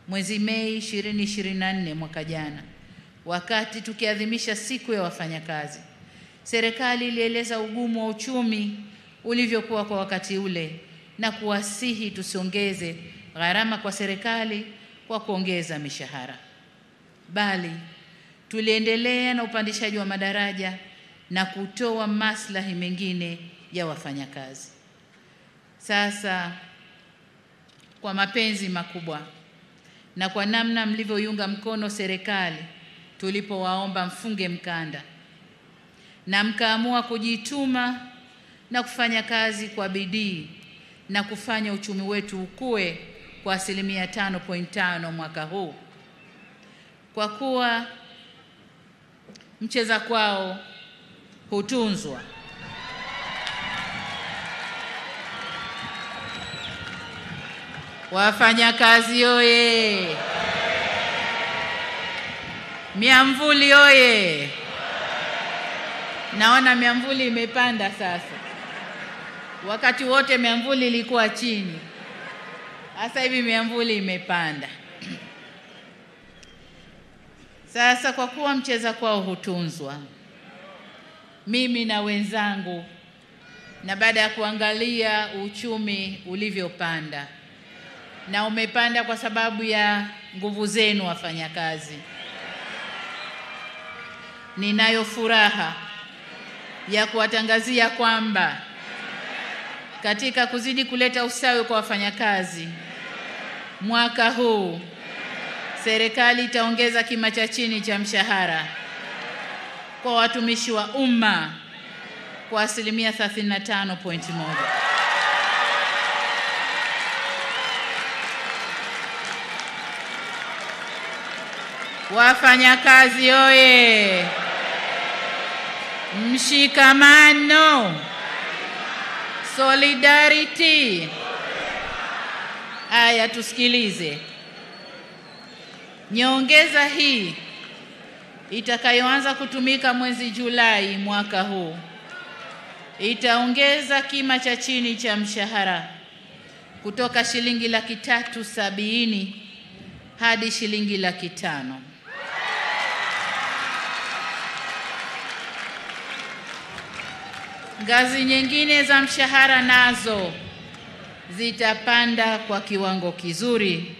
mwezi Mei 2024 mwaka jana, wakati tukiadhimisha siku ya wafanyakazi, serikali ilieleza ugumu wa uchumi ulivyokuwa kwa wakati ule na kuwasihi tusiongeze gharama kwa serikali kwa kuongeza mishahara, bali tuliendelea na upandishaji wa madaraja na kutoa maslahi mengine ya wafanyakazi. Sasa kwa mapenzi makubwa na kwa namna mlivyoiunga mkono serikali tulipowaomba mfunge mkanda na mkaamua kujituma na kufanya kazi kwa bidii na kufanya uchumi wetu ukue kwa 5.5% mwaka huu, kwa kuwa mcheza kwao hutunzwa. Wafanyakazi oye! Miamvuli oye! Naona miamvuli imepanda sasa. Wakati wote miamvuli ilikuwa chini. Sasa hivi miamvuli imepanda. Sasa kwa kuwa mcheza kwao hutunzwa, mimi na wenzangu, na baada ya kuangalia uchumi ulivyopanda, na umepanda kwa sababu ya nguvu zenu wafanyakazi, ninayo furaha ya kuwatangazia kwamba katika kuzidi kuleta usawa kwa wafanyakazi, mwaka huu serikali itaongeza kima cha chini cha mshahara kwa watumishi wa umma kwa 35.1%. Wafanyakazi oye! Mshikamano, solidarity. Aya, tusikilize. Nyongeza hii itakayoanza kutumika mwezi Julai mwaka huu itaongeza kima cha chini cha mshahara kutoka shilingi 370,000 hadi shilingi 500,000. Ngazi nyingine za mshahara nazo zitapanda kwa kiwango kizuri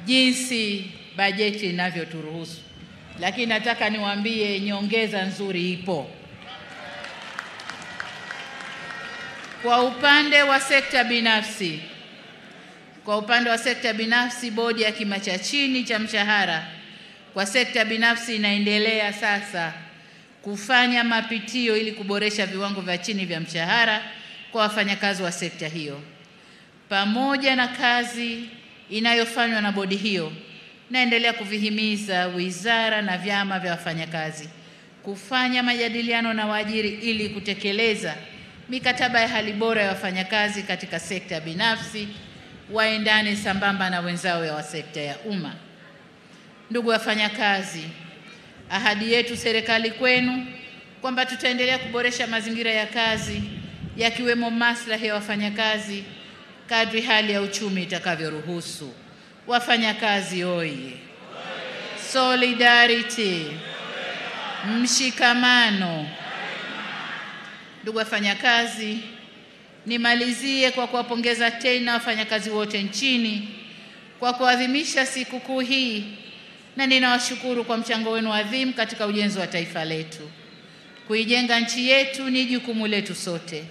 jinsi bajeti inavyoturuhusu. Lakini nataka niwaambie nyongeza nzuri ipo. Kwa upande wa sekta binafsi, bodi ya kima cha chini cha mshahara kwa sekta binafsi inaendelea sasa kufanya mapitio ili kuboresha viwango vya chini vya mshahara kwa wafanyakazi wa sekta hiyo. Pamoja na kazi inayofanywa na bodi hiyo, naendelea kuvihimiza wizara na vyama vya wafanyakazi kufanya majadiliano na waajiri ili kutekeleza mikataba ya hali bora ya wafanyakazi katika sekta binafsi waendane sambamba na wenzao ya sekta ya umma. Ndugu wafanyakazi, ahadi yetu serikali kwenu kwamba tutaendelea kuboresha mazingira ya kazi yakiwemo maslahi ya wafanyakazi kadri hali ya uchumi itakavyoruhusu. Wafanyakazi oye! Solidarity, mshikamano. Ndugu wafanyakazi, nimalizie kwa kuwapongeza tena wafanyakazi wote nchini kwa kuadhimisha sikukuu hii, na ninawashukuru kwa mchango wenu adhimu katika ujenzi wa taifa letu. Kuijenga nchi yetu ni jukumu letu sote,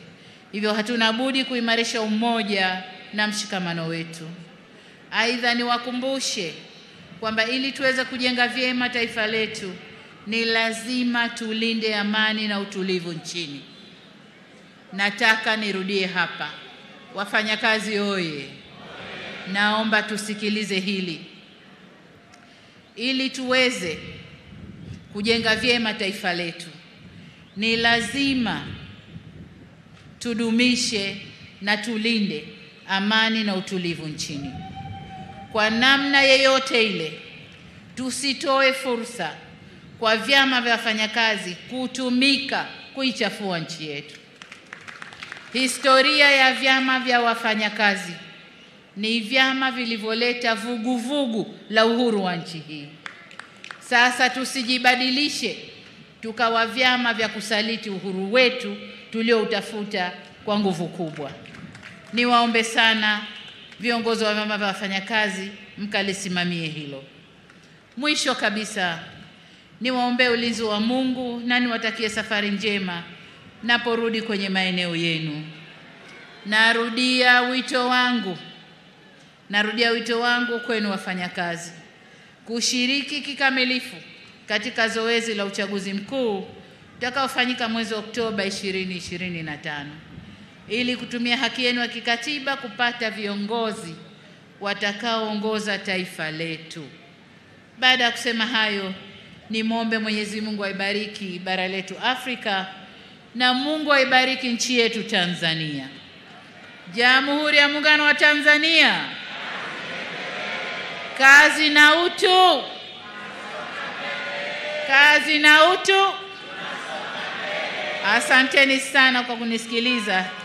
hivyo hatuna budi kuimarisha umoja na mshikamano wetu. Aidha, niwakumbushe kwamba ili tuweze kujenga vyema taifa letu ni lazima tulinde amani na utulivu nchini. Nataka nirudie hapa. Wafanyakazi oye! Naomba tusikilize hili. Ili tuweze kujenga vyema taifa letu ni lazima tudumishe na tulinde amani na utulivu nchini. Kwa namna yeyote ile, tusitoe fursa kwa vyama vya wafanyakazi kutumika kuichafua nchi yetu. Historia ya vyama vya wafanyakazi ni vyama vilivyoleta vuguvugu la uhuru wa nchi hii. Sasa tusijibadilishe tukawa vyama vya kusaliti uhuru wetu tulioutafuta kwa nguvu kubwa. Niwaombe sana viongozi wa vyama vya wafanyakazi mkalisimamie hilo. Mwisho kabisa, niwaombe ulinzi wa Mungu na niwatakie safari njema naporudi kwenye maeneo yenu. Narudia wito wangu kwenu wafanyakazi kushiriki kikamilifu katika zoezi la uchaguzi mkuu utakaofanyika mwezi Oktoba 2025 ili kutumia haki yenu ya kikatiba kupata viongozi watakaoongoza taifa letu. Baada ya kusema hayo, nimwombe Mwenyezi Mungu aibariki bara letu Afrika na Mungu aibariki nchi yetu Tanzania. Jamhuri ya Muungano wa Tanzania. Kazi na utu. Kazi na utu. Asanteni sana kwa kunisikiliza.